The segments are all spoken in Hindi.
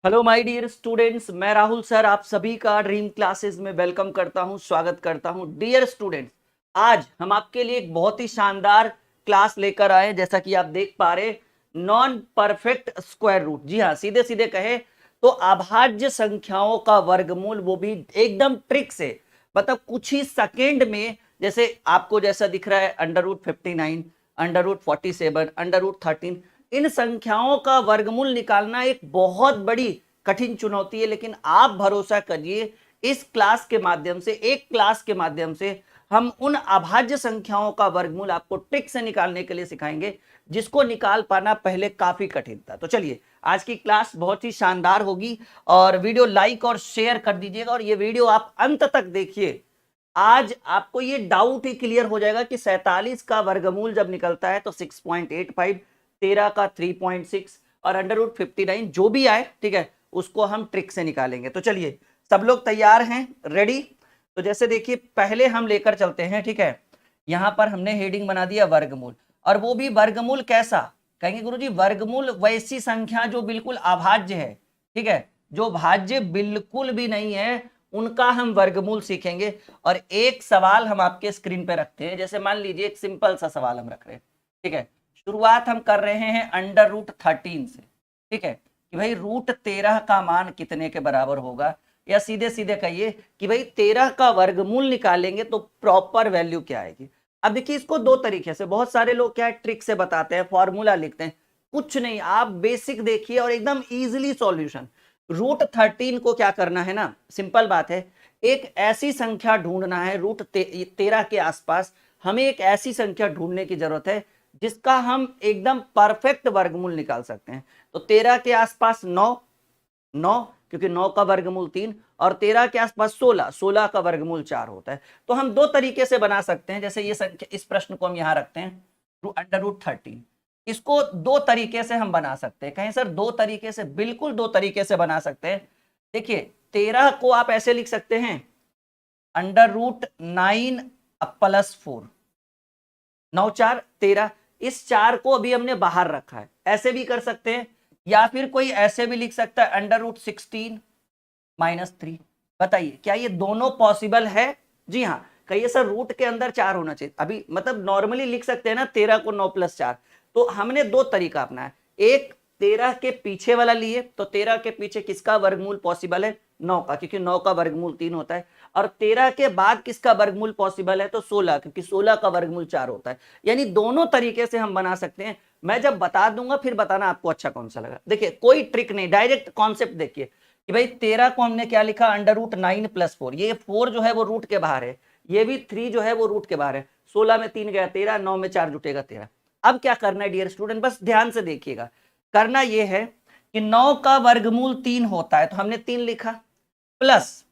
हेलो माय डियर स्टूडेंट्स, मैं राहुल सर आप सभी का ड्रीम क्लासेस में वेलकम करता हूं, स्वागत करता हूं। डियर स्टूडेंट्स, आज हम आपके लिए एक बहुत ही शानदार क्लास लेकर आए। जैसा कि आप देख पा रहे, नॉन परफेक्ट स्क्वायर रूट। जी हाँ, सीधे सीधे कहे तो अभाज्य संख्याओं का वर्गमूल, वो भी एकदम ट्रिक से, मतलब कुछ ही सेकेंड में। जैसे आपको जैसा दिख रहा है, √59, √47, √13, इन संख्याओं का वर्गमूल निकालना एक बहुत बड़ी कठिन चुनौती है। लेकिन आप भरोसा करिए, इस क्लास के माध्यम से, एक क्लास के माध्यम से हम उन अभाज्य संख्याओं का वर्गमूल आपको ट्रिक से निकालने के लिए सिखाएंगे, जिसको निकाल पाना पहले काफी कठिन था। तो चलिए, आज की क्लास बहुत ही शानदार होगी और वीडियो लाइक और शेयर कर दीजिएगा और ये वीडियो आप अंत तक देखिए। आज आपको ये डाउट ही क्लियर हो जाएगा कि 47 का वर्गमूल जब निकलता है तो 6.85, 13 का 3.6 और √59 जो भी आए, ठीक है, उसको हम ट्रिक से निकालेंगे। तो चलिए, सब लोग तैयार हैं, रेडी? तो जैसे देखिए, पहले हम लेकर चलते हैं, ठीक है। यहां पर हमने हेडिंग बना दिया वर्गमूल, और वो भी वर्गमूल कैसा? कहेंगे गुरुजी, वर्गमूल वैसी संख्या जो बिल्कुल अभाज्य है, ठीक है, जो भाज्य बिल्कुल भी नहीं है, उनका हम वर्गमूल सीखेंगे। और एक सवाल हम आपके स्क्रीन पे रखते हैं। जैसे मान लीजिए, एक सिंपल सा सवाल हम रख रहे हैं, ठीक है। शुरुआत हम कर रहे हैं √13 से, ठीक है, कि भाई √13 का मान कितने के बराबर होगा, या सीधे सीधे कहिए कि भाई 13 का वर्गमूल निकालेंगे तो प्रॉपर वैल्यू क्या आएगी। अब देखिए, इसको दो तरीके से, बहुत सारे लोग क्या है, ट्रिक से बताते हैं, फॉर्मूला लिखते हैं। कुछ नहीं, आप बेसिक देखिए और एकदम इजीली सॉल्यूशन। √13 को क्या करना है ना, सिंपल बात है, एक ऐसी संख्या ढूंढना है √13 के आसपास। हमें एक ऐसी संख्या ढूंढने की जरूरत है जिसका हम एकदम परफेक्ट वर्गमूल निकाल सकते हैं। तो 13 के आसपास 9, 9, क्योंकि 9 का वर्गमूल 3, और 13 के आसपास 16, 16 का वर्गमूल 4 होता है। तो हम दो तरीके से बना सकते हैं। जैसे ये संख्या, इस प्रश्न को हम यहां रखते हैं, √13, इसको दो तरीके से हम बना सकते हैं। कहें सर दो तरीके से? बिल्कुल दो तरीके से बना सकते हैं। देखिए, 13 को आप ऐसे लिख सकते हैं, √9 +4, 9 4 13। इस 4 को अभी हमने बाहर रखा है, ऐसे भी कर सकते हैं, या फिर कोई ऐसे भी लिख सकता है, √16 -3। बताइए, क्या ये दोनों पॉसिबल है? जी हाँ। कहिए सर, रूट के अंदर 4 होना चाहिए। अभी मतलब नॉर्मली लिख सकते हैं ना, 13 को 9 + 4। तो हमने दो तरीका अपनाया। एक, 13 के पीछे वाला लिए, तो 13 के पीछे किसका वर्गमूल पॉसिबल है? 9 का, क्योंकि 9 का वर्गमूल 3 होता है। और 13 के बाद किसका वर्गमूल पॉसिबल है? तो 16, क्योंकि 16 का वर्गमूल 4 होता है। यानी दोनों तरीके से हम बना सकते हैं। मैं जब बता दूंगा फिर बताना आपको अच्छा कौन सा लगा। देखिए, कोई ट्रिक नहीं, डायरेक्ट कॉन्सेप्ट देखिए कि भाई 13 को हमने क्या लिखा, √9 + 4। ये 4 जो है वो रूट के बाहर है, ये भी 3 जो है वो रूट के बाहर है। 16 में 3 गया 13, 9 में 4 जुटेगा 13। अब क्या करना है डियर स्टूडेंट, बस ध्यान से देखिएगा। करना यह है कि 9 का वर्गमूल 3 होता है, तो हमने 3 लिखा, प्लस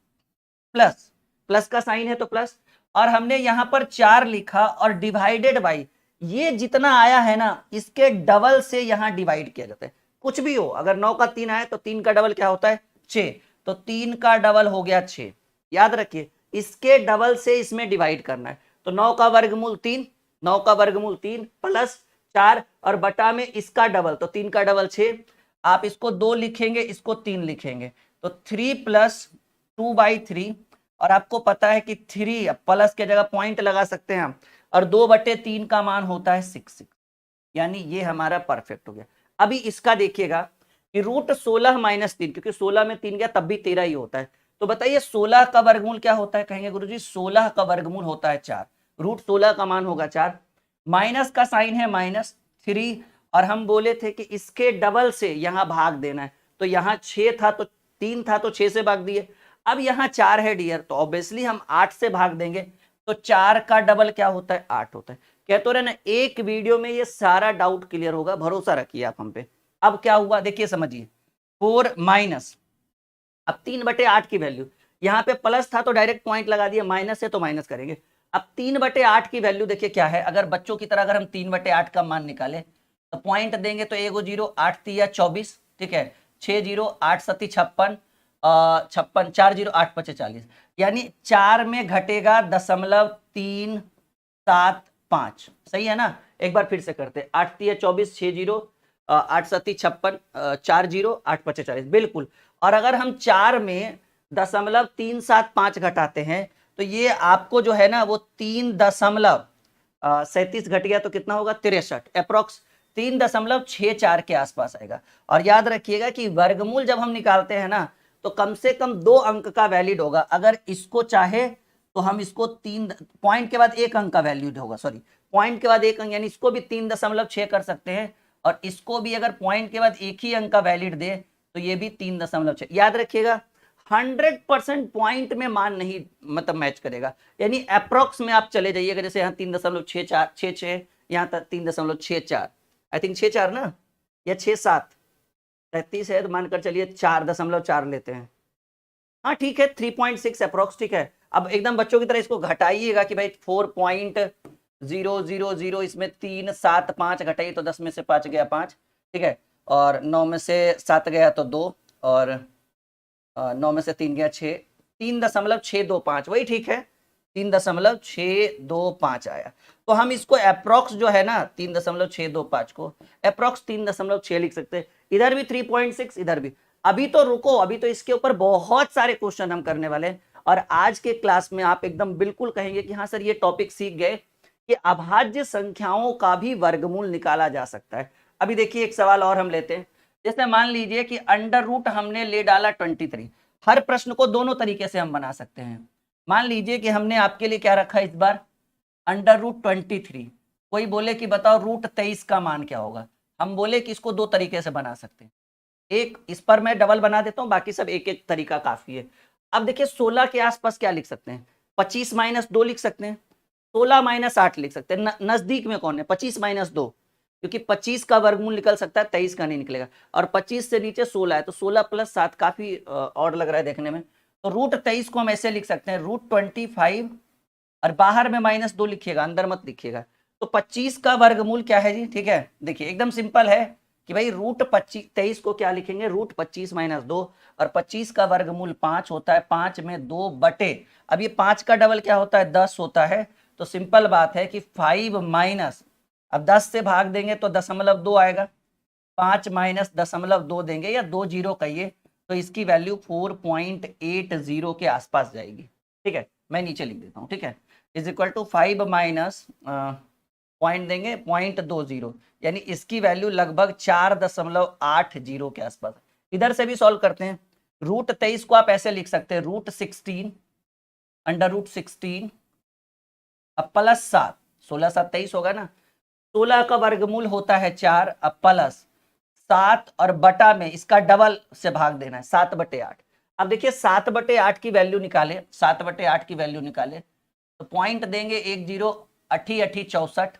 प्लस, प्लस का साइन है तो प्लस, और हमने यहां पर 4 लिखा, और डिवाइडेड बाई, ये जितना आया है ना, इसके डबल से यहां डिवाइड किया जाता है। कुछ भी हो, अगर 9 का 3 आया तो 3 का डबल क्या होता है? 6। तो 3 का डबल हो गया 6। याद रखिए, इसके डबल से इसमें डिवाइड करना है। तो 9 का वर्गमूल 3, 9 का वर्गमूल 3 प्लस 4, और बटा में इसका डबल, तो 3 का डबल 6। आप इसको 2 लिखेंगे, इसको 3 लिखेंगे, तो 3 + 2/3। और आपको पता है कि 3 प्लस के जगह पॉइंट लगा सकते हैं हम, और 2/3 का मान होता है 6, यानी ये हमारा परफेक्ट हो गया। अभी इसका देखिएगा कि √16 - 3, क्योंकि 16 में 3 गया तब भी 13 ही होता है। तो बताइए 16 का वर्गमूल क्या होता है? कहेंगे गुरुजी 16 का वर्गमूल होता है 4, √16 का मान होगा 4, माइनस का साइन है -3, और हम बोले थे कि इसके डबल से यहां भाग देना है। तो यहां 6 था तो 3 था तो 6 से भाग दिए। अब यहां 4 है डियर, तो ऑब्वियसली हम 8 से भाग देंगे। तो 4 का डबल क्या होता है? 8 होता है। कहते हो रहे ना, एक वीडियो में ये सारा डाउट क्लियर होगा, भरोसा रखिए आप हम पे। अब क्या हुआ देखिए, समझिए, 4 माइनस, अब 3/8 की वैल्यू, यहाँ पे प्लस था तो डायरेक्ट पॉइंट लगा दिया, माइनस है तो माइनस करेंगे। अब 3/8 की वैल्यू देखिए क्या है। अगर बच्चों की तरह अगर हम 3/8 का मान निकाले, तो पॉइंट देंगे तो 1 0, 8 3 24, ठीक है, 6 0, 8 7 56, 56, 4 0, 8 5 40, यानी 4 में घटेगा 0.375। सही है ना? एक बार फिर से करते, 8 3 24, 6 0, 8 सत्ती 56, 4 जीरो 8 पचे 40, बिल्कुल। और अगर हम 4 में 0.375 घटाते हैं तो ये आपको जो है ना वो 3.37 घट गया तो कितना होगा 63, अप्रोक्स 3.64 के आसपास आएगा। और याद रखिएगा कि वर्गमूल जब हम निकालते हैं ना तो कम से कम 2 अंक का वैलिड होगा। अगर इसको चाहे तो हम इसको 3 पॉइंट के बाद 1 अंक का वैल्यूड होगा, सॉरी पॉइंट के बाद 1 अंक, यानी इसको भी 3.6 कर सकते हैं और इसको भी अगर पॉइंट के बाद 1 ही अंक का वैलिड दे तो ये भी 3.6। याद रखिएगा 100% पॉइंट में मान नहीं मतलब मैच करेगा, यानी अप्रोक्स में आप चले जाइएगा। जैसे यहाँ 3.66, यहाँ तक 3.64, आई थिंक 64 ना या 67, 33 है तो मानकर चलिए 4.4 लेते हैं। हाँ ठीक है 3.6 अप्रोक्स, ठीक है। अब एकदम बच्चों की तरह इसको घटाइएगा कि भाई 4.000, इसमें 3 7 5 घटाइए तो 10 में से 5 गया 5, ठीक है, और 9 में से 7 गया तो 2, और 9 में से 3 गया 6, 3.625, वही ठीक है 3.625 आया। तो हम इसको अप्रोक्स जो है ना 3.625 को अप्रोक्स 3.6 लिख सकते हैं। इधर भी 3.6, इधर भी। अभी तो रुको, अभी तो इसके ऊपर बहुत सारे क्वेश्चन हम करने वाले हैं और आज के क्लास में आप एकदम बिल्कुल कहेंगे कि हाँ सर ये टॉपिक सीख गए कि अभाज्य संख्याओं का भी वर्गमूल निकाला जा सकता है। अभी देखिए एक सवाल और हम लेते हैं। जैसे मान लीजिए कि अंडर रूट हमने ले डाला 23। हर प्रश्न को दोनों तरीके से हम बना सकते हैं। मान लीजिए कि हमने आपके लिए क्या रखा इस बार, अंडर रूट 23। कोई बोले कि बताओ रूट 23 का मान क्या होगा, हम बोले कि इसको 2 तरीके से बना सकते हैं। एक, इस पर मैं डबल बना देता हूं, बाकी सब एक एक तरीका काफी है। अब देखिए 16 के आसपास क्या लिख सकते हैं, 25 - 2 लिख सकते हैं, 16 - 8 लिख सकते हैं। नजदीक में कौन है 25 - 2, क्योंकि 25 का वर्गमूल निकल सकता है, 23 का नहीं निकलेगा। और 25 से नीचे 16 है तो 16 + 7 काफी और लग रहा है देखने में। तो रूट 23 को हम ऐसे लिख सकते हैं रूट 25, और बाहर में -2 लिखिएगा, अंदर मत लिखिएगा। तो 25 का वर्गमूल क्या है जी, ठीक है। देखिए एकदम सिंपल है कि भाई रूट 23 को क्या लिखेंगे, रूट 25 - 2, और 25 का वर्गमूल 5 होता है, 5 में 2 बटे, अब ये 5 का डबल क्या होता है 10 होता है। तो सिंपल बात है कि 5 माइनस, अब 10 से भाग देंगे तो 0.2 आएगा, 5 - 0.2 देंगे या 2 जीरो कहिए तो इसकी वैल्यू 4.80 के आसपास जाएगी, ठीक है। मैं नीचे लिख देता हूँ, ठीक है, is equal to 5 minus point देंगे 0.20, यानी इसकी वैल्यू लगभग 4.80 के आसपास। इधर से भी सॉल्व करते हैं। रूट 23 को आप ऐसे लिख सकते हैं रूट 16 अंडर रूट 16 अब प्लस 7, 16 7 23 होगा ना, 16 का वर्गमूल होता है 4, अब प्लस 7 और बटा में इसका डबल से भाग देना है 7/8। अब देखिए 7/8 की वैल्यू निकाले, 7/8 की वैल्यू निकाले तो पॉइंट देंगे 1 0 8 8 64,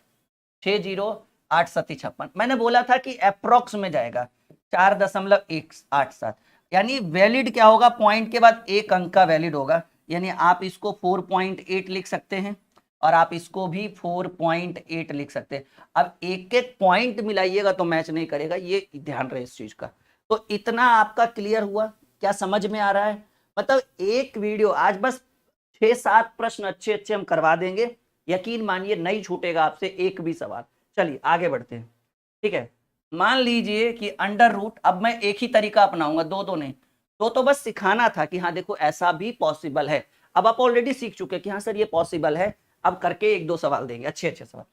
6 0 8 7 56। मैंने बोला था कि अप्रोक्स में जाएगा 4.187, यानी वैलिड क्या होगा, पॉइंट के बाद 1 अंक का वैलिड होगा, यानी आप इसको 4.8 लिख सकते हैं और आप इसको भी 4.8 लिख सकते हैं। अब एक एक पॉइंट मिलाइएगा तो मैच नहीं करेगा, ये ध्यान रहे इस चीज का। तो इतना आपका क्लियर हुआ, क्या समझ में आ रहा है? मतलब एक वीडियो आज बस 6-7 प्रश्न अच्छे अच्छे हम करवा देंगे, यकीन मानिए नहीं छूटेगा आपसे एक भी सवाल। चलिए आगे बढ़ते हैं, ठीक है। मान लीजिए कि अंडर रूट, अब मैं एक ही तरीका अपनाऊंगा, दो नहीं, तो बस सिखाना था कि हाँ देखो ऐसा भी पॉसिबल है। अब आप ऑलरेडी सीख चुके हैं कि हाँ सर ये पॉसिबल है। अब करके 1-2 सवाल देंगे, अच्छे अच्छे सवाल।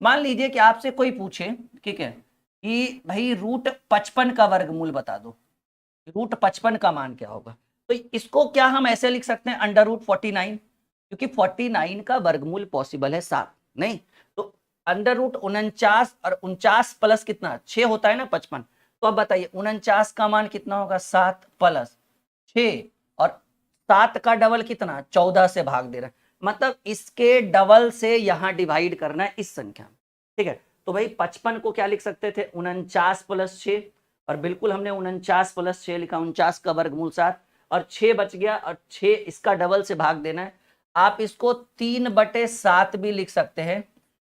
मान लीजिए कि आपसे कोई पूछे, ठीक है, कि भाई रूट 55 का वर्गमूल बता दो, रूट 55 का मान क्या होगा। तो इसको क्या हम ऐसे लिख सकते हैं अंडर रूट 49, क्योंकि 49 का वर्गमूल पॉसिबल है 7, नहीं तो अंडर रूट 49, और 49 प्लस कितना 6 होता है ना 55। तो अब बताइए 49 का मान कितना होगा 7 + 6, और 7 का डबल कितना 14 से भाग दे रहा है, मतलब इसके डबल से यहां डिवाइड करना है इस संख्या में, ठीक है। तो भाई 55 को क्या लिख सकते थे 49 + 6, और बिल्कुल हमने 49 + 6 लिखा, 49 का वर्गमूल 7, और 6 बच गया, और 6 इसका डबल से भाग देना है। आप इसको 3/7 भी लिख सकते हैं,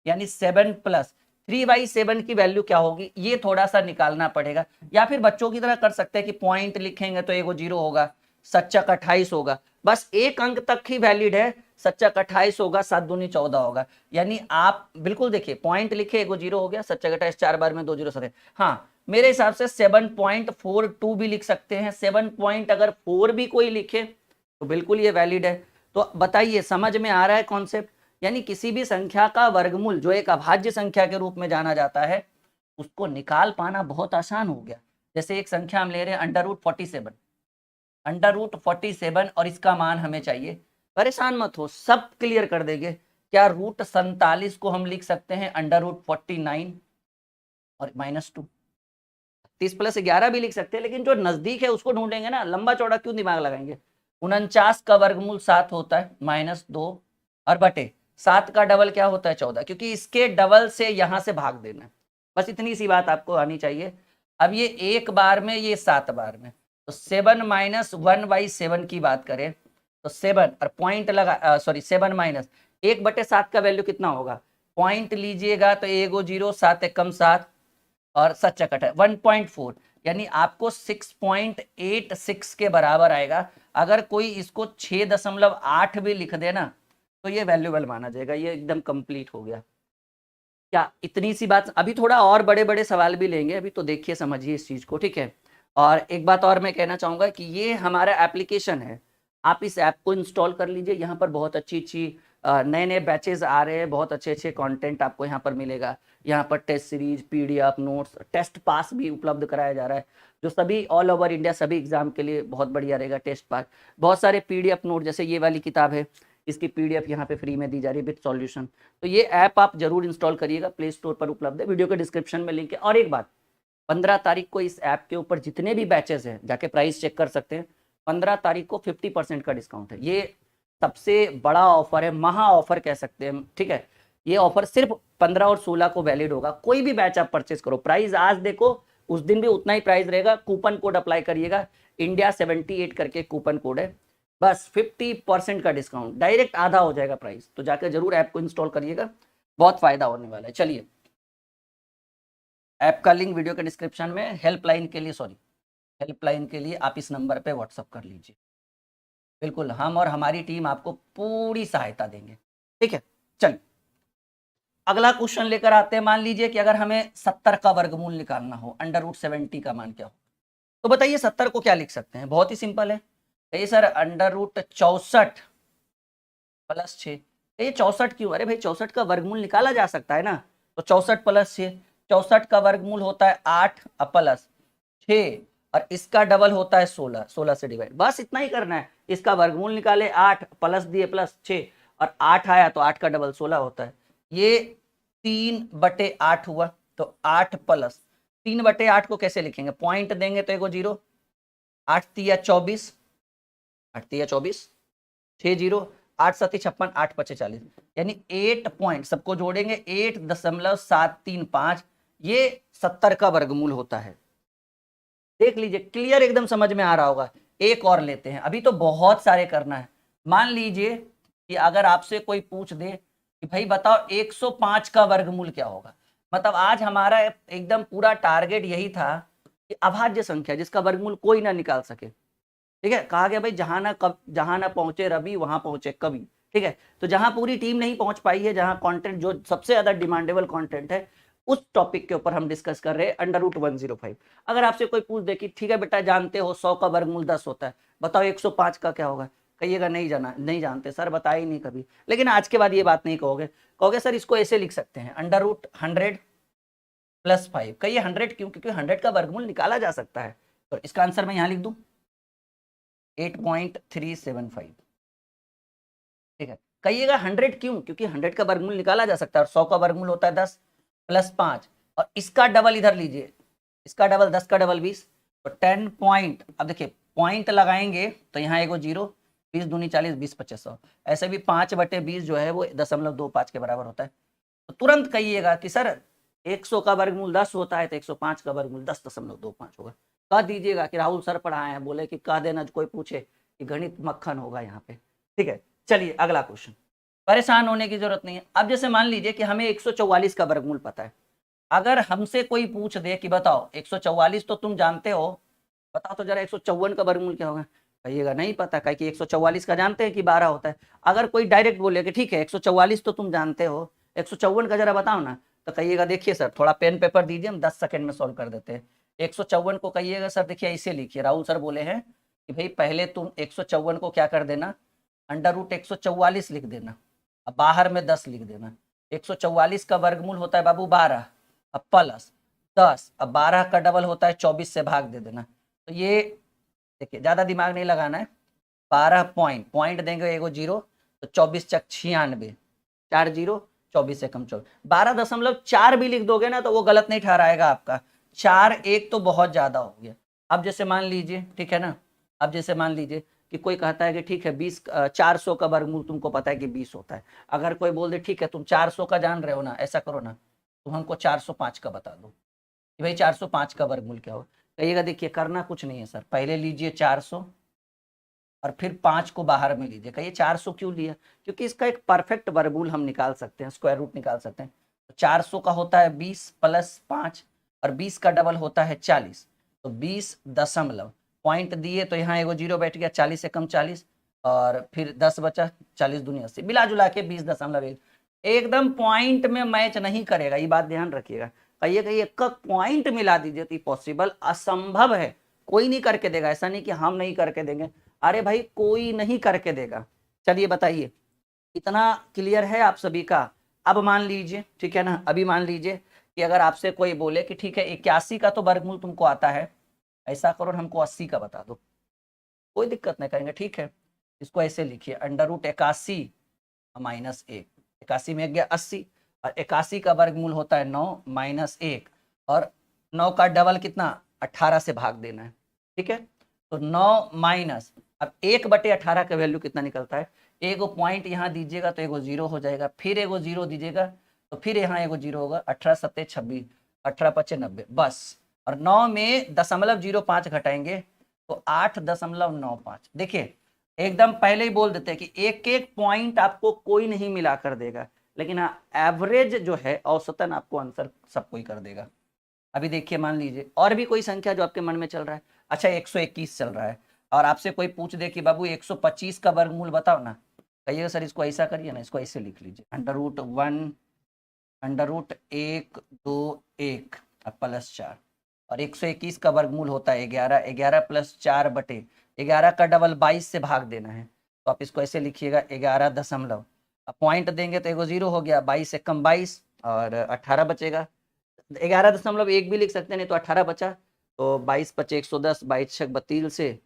यानी 7 + 3/7 की वैल्यू क्या होगी, ये थोड़ा सा निकालना पड़ेगा। या फिर बच्चों की तरह कर सकते हैं कि पॉइंट लिखेंगे तो एगो 0 होगा, सच्चक 28 होगा, बस एक अंक तक ही वैलिड है, सच्चक 28 होगा, 7 दूनी 14 होगा। यानी आप बिल्कुल देखिए पॉइंट लिखे एगो 0 हो गया, सच्चक 28 4 बार में 2 0 सर, हाँ मेरे हिसाब से 7.42 भी लिख सकते हैं। 7.4 भी कोई लिखे तो बिल्कुल ये वैलिड है। तो बताइए समझ में आ रहा है कॉन्सेप्ट? यानी किसी भी संख्या का वर्गमूल जो एक अभाज्य संख्या के रूप में जाना जाता है उसको निकाल पाना बहुत आसान हो गया। जैसे एक संख्या हम ले रहे हैं √47, √47 और इसका मान हमें चाहिए। परेशान मत हो, सब क्लियर कर देंगे। क्या √47 को हम लिख सकते हैं √49 और -2? 30 + 11 भी लिख सकते हैं, लेकिन जो नजदीक है उसको ढूंढेंगे ना, लंबा चौड़ा क्यों दिमाग लगाएंगे। 49 का वर्गमूल 7 होता है -2 और बटे 7 का डबल क्या होता है 14, क्योंकि इसके डबल से यहां से भाग देना है। बस इतनी सी बात आपको आनी चाहिए। अब ये एक बार में, ये 7 बार में, तो 7 - 1/7 की बात करें तो 7 और पॉइंट लगा, सॉरी 7 माइनस 1/7 का वैल्यू कितना होगा, पॉइंट लीजिएगा तो 1 0 7 1 7 और 7 चकट है 1.4, यानी आपको 6.86 के बराबर आएगा। अगर कोई इसको 6.8 भी लिख देना तो ये वैल्यूएबल माना जाएगा। ये एकदम कंप्लीट हो गया। क्या इतनी सी बात? अभी थोड़ा और बड़े बड़े सवाल भी लेंगे, अभी तो देखिए समझिए इस चीज को, ठीक है। और एक बात और मैं कहना चाहूंगा कि ये हमारा एप्लीकेशन है, आप इस ऐप को इंस्टॉल कर लीजिए। यहाँ पर बहुत अच्छी अच्छी नए नए बैचेस आ रहे हैं, बहुत अच्छे अच्छे कंटेंट आपको यहाँ पर मिलेगा। यहाँ पर test series, PDF notes, test pass भी उपलब्ध कराया जा रहा है, जो सभी ऑल ओवर इंडिया सभी एग्जाम के लिए बहुत बढ़िया रहेगा। टेस्ट पास, बहुत सारे पीडीएफ नोट, जैसे ये वाली किताब है इसकी पीडीएफ यहाँ पे फ्री में दी जा रही है विद सॉल्यूशन। तो ये ऐप आप जरूर इंस्टॉल करिएगा, प्ले स्टोर पर उपलब्ध है, वीडियो के डिस्क्रिप्शन में लिंक है। और एक बात, 15 तारीख को इस ऐप के ऊपर जितने भी बैचेस हैं जाके प्राइस चेक कर सकते हैं। 15 तारीख को 50% का डिस्काउंट है। ये सबसे बड़ा ऑफर है, महा ऑफर कह सकते हैं, ठीक है। ये ऑफर सिर्फ 15 और 16 को वैलिड होगा। कोई भी बैच आप परचेस करो, प्राइस आज देखो उस दिन भी उतना ही प्राइस रहेगा। कूपन कोड अप्लाई करिएगा, इंडिया 78 करके कूपन कोड है, बस 50% का डिस्काउंट, डायरेक्ट आधा हो जाएगा प्राइस। तो जाकर जरूर ऐप को इंस्टॉल करिएगा, बहुत फायदा होने वाला है। चलिए, ऐप का लिंक वीडियो के डिस्क्रिप्शन में, हेल्पलाइन के लिए आप इस नंबर पे व्हाट्सअप कर लीजिए। बिल्कुल, हम और हमारी टीम आपको पूरी सहायता देंगे, ठीक है। चलिए अगला क्वेश्चन लेकर आते हैं। मान लीजिए कि अगर हमें 70 का वर्गमूल निकालना हो, √70 का मान क्या हो, तो बताइए 70 को क्या लिख सकते हैं। बहुत ही सिंपल है। कहिए सर √64 + 6। ये 64 क्यों? अरे भाई 64 का वर्गमूल निकाला जा सकता है ना। तो 64 + 6, 64 का वर्गमूल होता है 8 + 6 और इसका डबल होता है 16, 16 से डिवाइड, बस इतना ही करना है। इसका वर्गमूल निकाले, 8 प्लस दिए +6 और 8 आया तो 8 का डबल 16 होता है। ये 3/8 हुआ। तो 8 + 3/8 को कैसे लिखेंगे, पॉइंट देंगे तो 1 0, 8 3 24, 8 3 24, 6 0, 8 7 56, 8 5 40, यानी 8 पॉइंट सबको जोड़ेंगे 8.735, ये 70 का वर्गमूल होता है। देख लीजिए, क्लियर एकदम समझ में आ रहा होगा। एक और लेते हैं, अभी तो बहुत सारे करना है। मान लीजिए कि अगर आपसे कोई पूछ दे कि भाई बताओ 105 का वर्गमूल क्या होगा, मतलब आज हमारा एकदम पूरा टारगेट यही था कि अभाज्य संख्या जिसका वर्गमूल कोई ना निकाल सके, ठीक है। कहा गया भाई जहां ना पहुंचे रवि वहां पहुंचे कवि, ठीक है। तो जहां पूरी टीम नहीं पहुंच पाई है, जहां कंटेंट जो सबसे ज्यादा डिमांडेबल कंटेंट है, उस टॉपिक के ऊपर हम डिस्कस कर रहे हैं √105। अगर आपसे कोई पूछ दे कि ठीक है बेटा जानते हो 100 का वर्गमूल 10 होता है, बताओ 105 का क्या होगा, कहिएगा नहीं जानते सर, बताया ही नहीं कभी। लेकिन आज के बाद ये बात नहीं कहोगे सर इसको ऐसे लिख सकते हैं √100 + 5। कहिए 100 क्यों? क्योंकि 100 का वर्गमूल निकाला जा सकता है। तो इसका आंसर मैं यहाँ लिख दूं 8.375, ठीक है। कहिएगा 100 क्यों? क्योंकि 100 का वर्गमूल निकाला जा सकता है और 100 का वर्गमूल होता है 10 + 5 और इसका डबल इधर लीजिए, इसका डबल 10 का डबल 20, तो 10 पॉइंट, अब देखिए पॉइंट लगाएंगे तो यहाँ 1 0, 20 दूनी 40, 20 25 100, ऐसे भी 5/20 जो है वो 0.25 के बराबर होता है। तो तुरंत कहिएगा कि सर 100 का वर्गमूल 10 होता है तो 105 का वर्गमूल 10.25 होगा। कह दीजिएगा कि राहुल सर पढ़ाए हैं, बोले कि कह देना कोई पूछे कि गणित मक्खन होगा यहाँ पे, ठीक है। चलिए अगला क्वेश्चन, परेशान होने की जरूरत नहीं है। अब जैसे मान लीजिए कि हमें 144 का वर्गमूल पता है। अगर हमसे कोई पूछ दे कि बताओ 144 तो तुम जानते हो, बताओ तो जरा 154 का वर्गमूल क्या होगा, कहिएगा नहीं पता, कहे कि 144 का जानते हैं कि 12 होता है। अगर कोई डायरेक्ट बोले कि ठीक है 144 तो तुम जानते हो, 154 का जरा बताओ ना, तो कहिएगा देखिए सर थोड़ा पेन पेपर दीजिए, हम 10 सेकंड में सॉल्व कर देते हैं। 154 को कहिएगा सर देखिए ऐसे लिखिए, राहुल सर बोले हैं कि भाई पहले तुम 154 को क्या कर देना, √144 लिख देना, अब बाहर में 10 लिख देना। 144 का वर्गमूल होता है बाबू 12, अब प्लस 10, अब 12 का डबल होता है 24 से भाग दे देना। तो ये देखिए ज़्यादा दिमाग नहीं लगाना है, 12 पॉइंट देंगे एगो जीरो, तो 24 चक 96, 4 जीरो 24 एकम 24, 12.4 भी लिख दोगे ना तो वो गलत नहीं ठहराएगा आपका। 4 1 तो बहुत ज़्यादा हो गया। अब जैसे मान लीजिए, ठीक है ना, अब जैसे मान लीजिए कि कोई कहता है कि ठीक है 400 का वर्गमूल तुमको पता है कि 20 होता है। अगर कोई बोल दे ठीक है तुम 400 का जान रहे हो ना, ऐसा करो ना तुम हमको 405 का बता दो कि भाई 405 का वर्गमूल क्या हो। कहिएगा देखिए करना कुछ नहीं है सर, पहले लीजिए 400 और फिर 5 को बाहर में लीजिए। कहिए 400 क्यों लिया, क्योंकि इसका एक परफेक्ट वर्गमूल हम निकाल सकते हैं, स्क्वायर रूट निकाल सकते हैं। तो 400 का होता है 20 प्लस 5 और 20 का डबल होता है 40, तो 20 दशमलव पॉइंट दिए तो यहाँ एगो जीरो बैठ गया, 40 एकम 40 और फिर 10 बचा, 40 दूनी 80, मिला जुला के 20.1 एकदम पॉइंट में मैच नहीं करेगा, ये बात ध्यान रखिएगा। कहिए कहिए एक पॉइंट मिला दीजिए तो पॉसिबल असंभव है, कोई नहीं करके देगा। ऐसा नहीं कि हम नहीं करके देंगे, अरे भाई कोई नहीं करके देगा। चलिए बताइए, इतना क्लियर है आप सभी का। अब मान लीजिए, ठीक है ना, अभी मान लीजिए कि अगर आपसे कोई बोले कि ठीक है 81 का तो वर्गमूल तुमको आता है, ऐसा करो हमको 80 का बता दो, कोई दिक्कत नहीं करेंगे, ठीक है। इसको ऐसे लिखिए √81 माइनस 1, 81 में गया 80 और 81 का वर्गमूल होता है 9 माइनस 1 और 9 का डबल कितना 18 से भाग देना है, ठीक है। तो 9 माइनस, अब 1/18 का वैल्यू कितना निकलता है, एगो पॉइंट यहाँ दीजिएगा तो एगो जीरो हो जाएगा, फिर एगो जीरो दीजिएगा तो फिर यहाँ एगो जीरो होगा, 18 7 26, 18 5 90 बस। और 9 में 0.05 घटाएंगे तो 8.95। देखिए एकदम पहले ही बोल देते हैं कि एक एक पॉइंट आपको कोई नहीं मिला कर देगा, लेकिन हाँ एवरेज जो है औसतन आपको आंसर सब कोई कर देगा। अभी देखिए मान लीजिए और भी कोई संख्या जो आपके मन में चल रहा है, अच्छा 121 चल रहा है और आपसे कोई पूछ दे कि बाबू 125 का वर्गमूल बताओ ना, कहिएगा सर इसको ऐसा करिए ना, इसको ऐसे लिख लीजिए √1 √1 2 1 प्लस 4 और 121 का वर्गमूल होता है 11, 11 प्लस 4 बटे 11 का डबल 22 से भाग देना है, तो आप इसको ऐसे लिखिएगा 11 दशमलव, अब पॉइंट देंगे तो एगो जीरो हो गया, 22 एकम 22 और 18 बचेगा, 11.1 भी लिख सकते हैं, नहीं तो 18 बचा, तो 22 × 110, 22 × 32 से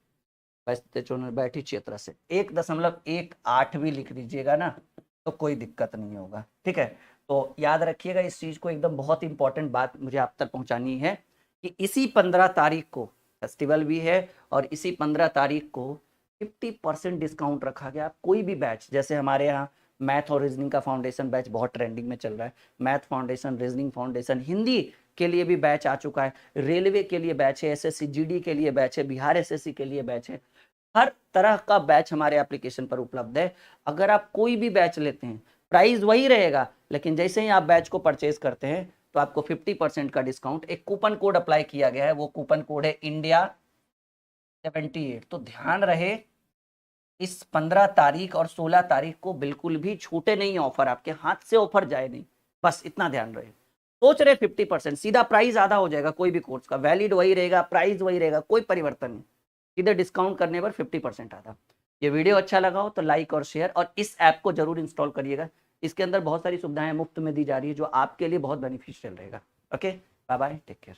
22 क्षेत्र से 1.18 भी लिख दीजिएगा ना तो कोई दिक्कत नहीं होगा, ठीक है। तो याद रखिएगा इस चीज को, एकदम बहुत इंपॉर्टेंट बात मुझे आप तक पहुंचानी है कि इसी 15 तारीख को फेस्टिवल भी है और इसी 15 तारीख को 50% डिस्काउंट रखा गया। कोई भी बैच, जैसे हमारे यहाँ मैथ और रीजनिंग का फाउंडेशन बैच बहुत ट्रेंडिंग में चल रहा है, math foundation, reasoning foundation, Hindi के लिए भी बैच आ चुका है, रेलवे के लिए बैच है, SSC GD के लिए बैच है, बिहार SSC के लिए बैच है, हर तरह का बैच हमारे एप्लीकेशन पर उपलब्ध है। अगर आप कोई भी बैच लेते हैं प्राइस वही रहेगा, लेकिन जैसे ही आप बैच को परचेज करते हैं तो आपको 50% का डिस्काउंट, एक कूपन कोड अप्लाई किया गया है, वो कूपन कोड है इंडिया 78। तो ध्यान रहे इस 15 तारीख और 16 तारीख को बिल्कुल भी छूटे नहीं ऑफर, आपके हाथ से ऑफर जाए नहीं, बस इतना ध्यान रहे। सोच रहे 50%, सीधा प्राइस आधा हो जाएगा, कोई भी कोर्स का वैलिड वही रहेगा, प्राइस वही रहेगा, कोई परिवर्तन नहीं, सीधे डिस्काउंट करने पर 50% आधा। ये वीडियो अच्छा लगा हो तो लाइक और शेयर, और इस ऐप को जरूर इंस्टॉल करिएगा, इसके अंदर बहुत सारी सुविधाएं मुफ्त में दी जा रही है जो आपके लिए बहुत बेनिफिशियल रहेगा। Okay, bye bye, take care.